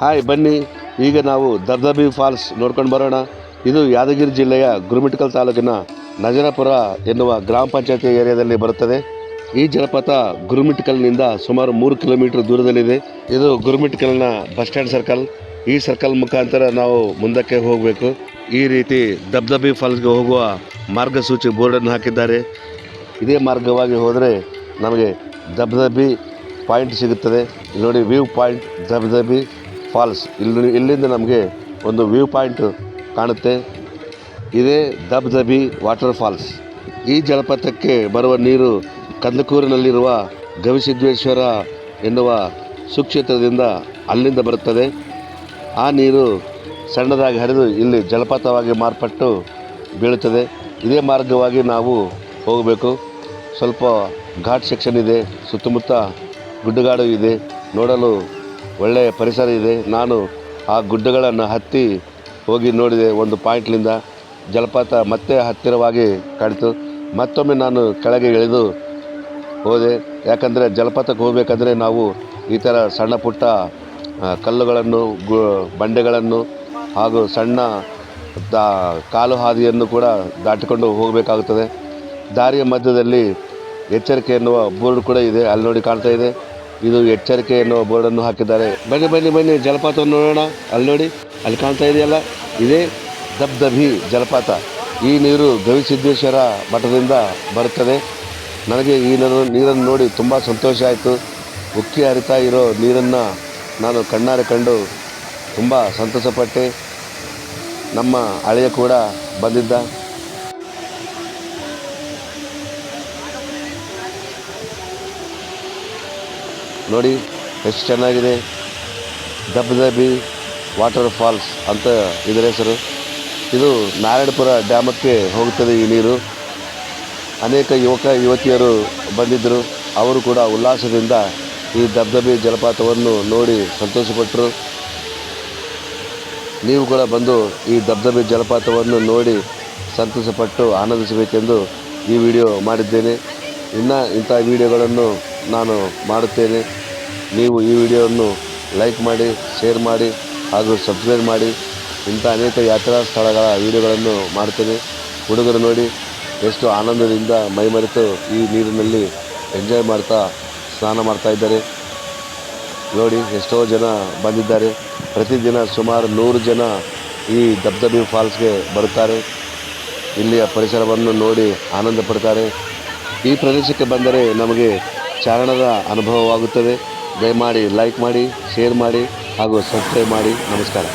Hi ಬನ್ನಿ, ಈಗ ನಾವು ದಬ್ದಬಿ ಫಾಲ್ಸ್ ನೋಡ್ಕೊಂಡು ಬರೋಣ. ಇದು ಯಾದಗಿರಿ ಜಿಲ್ಲೆಯ ಗುರುಮಿಟ್ಕಲ್ ತಾಲೂಕಿನ ನಜರಾಪುರ ಎನ್ನುವ ಗ್ರಾಮ ಪಂಚಾಯತಿ ಏರಿಯಾದಲ್ಲಿ ಬರುತ್ತದೆ. ಈ ಜಲಪಾತ ಗುರುಮಿಟ್ಕಲ್ನಿಂದ ಸುಮಾರು 3 ಕಿಲೋಮೀಟರ್ ದೂರದಲ್ಲಿದೆ. ಇದು ಗುರುಮಿಟ್ಕಲ್ನ ಬಸ್ ಸ್ಟ್ಯಾಂಡ್ ಸರ್ಕಲ್. ಈ ಸರ್ಕಲ್ ಮುಖಾಂತರ ನಾವು ಮುಂದಕ್ಕೆ ಹೋಗಬೇಕು. ಈ ರೀತಿ ದಬ್ದಬಿ ಫಾಲ್ಸ್ಗೆ ಹೋಗುವ ಮಾರ್ಗಸೂಚಿ ಬೋರ್ಡನ್ನು ಹಾಕಿದ್ದಾರೆ. ಇದೇ ಮಾರ್ಗವಾಗಿ ಹೋದರೆ ನಮಗೆ ದಬ್ದಬಿ ಪಾಯಿಂಟ್ ಸಿಗುತ್ತದೆ. ನೋಡಿ, ವ್ಯೂ ಪಾಯಿಂಟ್ ದಬ್ದಬಿ ಫಾಲ್ಸ್. ಇಲ್ಲಿಂದ ನಮಗೆ ಒಂದು ವ್ಯೂ ಪಾಯಿಂಟ್ ಕಾಣುತ್ತೆ. ಇದೇ ದಬ್ದಬಿ ವಾಟರ್ ಫಾಲ್ಸ್. ಈ ಜಲಪಾತಕ್ಕೆ ಬರುವ ನೀರು ಕಂದಕೂರಿನಲ್ಲಿರುವ ಗವಿಸಿದ್ದೇಶ್ವರ ಎನ್ನುವ ಸುಕ್ಷೇತ್ರದಿಂದ ಅಲ್ಲಿಂದ ಬರುತ್ತದೆ. ಆ ನೀರು ಸಣ್ಣದಾಗಿ ಹರಿದು ಇಲ್ಲಿ ಜಲಪಾತವಾಗಿ ಮಾರ್ಪಟ್ಟು ಬೀಳುತ್ತದೆ. ಇದೇ ಮಾರ್ಗವಾಗಿ ನಾವು ಹೋಗಬೇಕು. ಸ್ವಲ್ಪ ಘಾಟ್ ಸೆಕ್ಷನ್ ಇದೆ, ಸುತ್ತಮುತ್ತ ಗುಡ್ಡಗಾಡು ಇದೆ, ನೋಡಲು ಒಳ್ಳೆಯ ಪರಿಸರ ಇದೆ. ನಾನು ಆ ಗುಡ್ಡಗಳನ್ನು ಹತ್ತಿ ಹೋಗಿ ನೋಡಿದೆ. ಒಂದು ಪಾಯಿಂಟ್ಲಿಂದ ಜಲಪಾತ ಮತ್ತೆ ಹತ್ತಿರವಾಗಿ ಕಾಣಿತು. ಮತ್ತೊಮ್ಮೆ ನಾನು ಕೆಳಗೆ ಇಳಿದು ಹೋದೆ. ಯಾಕಂದರೆ ಜಲಪಾತಕ್ಕೆ ಹೋಗಬೇಕಾದ್ರೆ ನಾವು ಈ ಥರ ಸಣ್ಣ ಪುಟ್ಟ ಕಲ್ಲುಗಳನ್ನು, ಬಂಡೆಗಳನ್ನು ಹಾಗೂ ಸಣ್ಣ ಕಾಲು ಹಾದಿಯನ್ನು ಕೂಡ ದಾಟಿಕೊಂಡು ಹೋಗಬೇಕಾಗುತ್ತದೆ. ದಾರಿಯ ಮಧ್ಯದಲ್ಲಿ ಎಚ್ಚರಿಕೆ ಎನ್ನುವ ಬೋರ್ಡ್ ಕೂಡ ಇದೆ. ಅಲ್ಲಿ ನೋಡಿ, ಕಾಣ್ತಾ ಇದೆ. ಇದು ಎಚ್ಚರಿಕೆ ಎನ್ನುವ ಬೋರ್ಡನ್ನು ಹಾಕಿದ್ದಾರೆ. ಬನ್ನಿ ಬನ್ನಿ ಬನ್ನಿ ಜಲಪಾತವನ್ನು ನೋಡೋಣ. ಅಲ್ಲಿ ನೋಡಿ, ಅಲ್ಲಿ ಕಾಣ್ತಾ ಇದೆಯಲ್ಲ, ಇದೇ ದಬ್ದಬಿ ಜಲಪಾತ. ಈ ನೀರು ಗವಿಸಿದ್ದೇಶ್ವರ ಮಠದಿಂದ ಬರುತ್ತದೆ. ನನಗೆ ಈ ನೀರನ್ನು ನೋಡಿ ತುಂಬ ಸಂತೋಷ ಆಯಿತು. ಉಕ್ಕಿ ಹರಿತಾ ಇರೋ ನೀರನ್ನು ನಾನು ಕಣ್ಣಾರೆ ಕಂಡು ತುಂಬ ಸಂತೋಷಪಟ್ಟೆ. ನಮ್ಮ ಅಳಿಯ ಕೂಡ ಬಂದಿದ್ದ. ನೋಡಿ ಎಷ್ಟು ಚೆನ್ನಾಗಿದೆ. ದಬ್ದಬಿ ವಾಟರ್ ಫಾಲ್ಸ್ ಅಂತ ಇದರ ಹೆಸರು. ಇದು ನಾರಾಯಣಪುರ ಡ್ಯಾಮಕ್ಕೆ ಹೋಗುತ್ತದೆ ಈ ನೀರು. ಅನೇಕ ಯುವತಿಯರು ಬಂದಿದ್ದರು. ಅವರು ಕೂಡ ಉಲ್ಲಾಸದಿಂದ ಈ ದಬ್ದಬಿ ಜಲಪಾತವನ್ನು ನೋಡಿ ಸಂತೋಷಪಟ್ಟರು. ನೀವು ಕೂಡ ಬಂದು ಈ ದಬ್ದಬಿ ಜಲಪಾತವನ್ನು ನೋಡಿ ಸಂತೋಷಪಟ್ಟು ಆನಂದಿಸಬೇಕೆಂದು ಈ ವಿಡಿಯೋ ಮಾಡಿದ್ದೇನೆ. ಇನ್ನು ಇಂಥ ವಿಡಿಯೋಗಳನ್ನು ನಾನು ಮಾಡುತ್ತೇನೆ. ನೀವು ಈ ವಿಡಿಯೋವನ್ನು ಲೈಕ್ ಮಾಡಿ, ಶೇರ್ ಮಾಡಿ ಹಾಗೂ ಸಬ್ಸ್ಕ್ರೈಬ್ ಮಾಡಿ. ಇಂಥ ಅನೇಕ ಯಾತ್ರಾ ಸ್ಥಳಗಳ ವಿಡಿಯೋಗಳನ್ನು ಮಾಡ್ತೇನೆ. ಹುಡುಗರು ನೋಡಿ ಎಷ್ಟು ಆನಂದದಿಂದ ಮೈಮರೆತು ಈ ನೀರಿನಲ್ಲಿ ಎಂಜಾಯ್ ಮಾಡ್ತಾ ಸ್ನಾನ ಮಾಡ್ತಾ ಇದ್ದಾರೆ. ನೋಡಿ, ಎಷ್ಟೋ ಜನ ಬಂದಿದ್ದಾರೆ. ಪ್ರತಿದಿನ ಸುಮಾರು 100 ಜನ ಈ ದಬ್ದಬಿ ಫಾಲ್ಸ್ಗೆ ಬರುತ್ತಾರೆ. ಇಲ್ಲಿಯ ಪರಿಸರವನ್ನು ನೋಡಿ ಆನಂದ ಪಡ್ತಾರೆ. ಈ ಪ್ರದೇಶಕ್ಕೆ ಬಂದರೆ ನಮಗೆ ಚಾರಣದ ಅನುಭವವಾಗುತ್ತದೆ. ದಯಮಾಡಿ ಲೈಕ್ ಮಾಡಿ, ಶೇರ್ ಮಾಡಿ ಹಾಗೂ ಸಬ್ಸ್ಕ್ರೈಬ್ ಮಾಡಿ. ನಮಸ್ಕಾರ.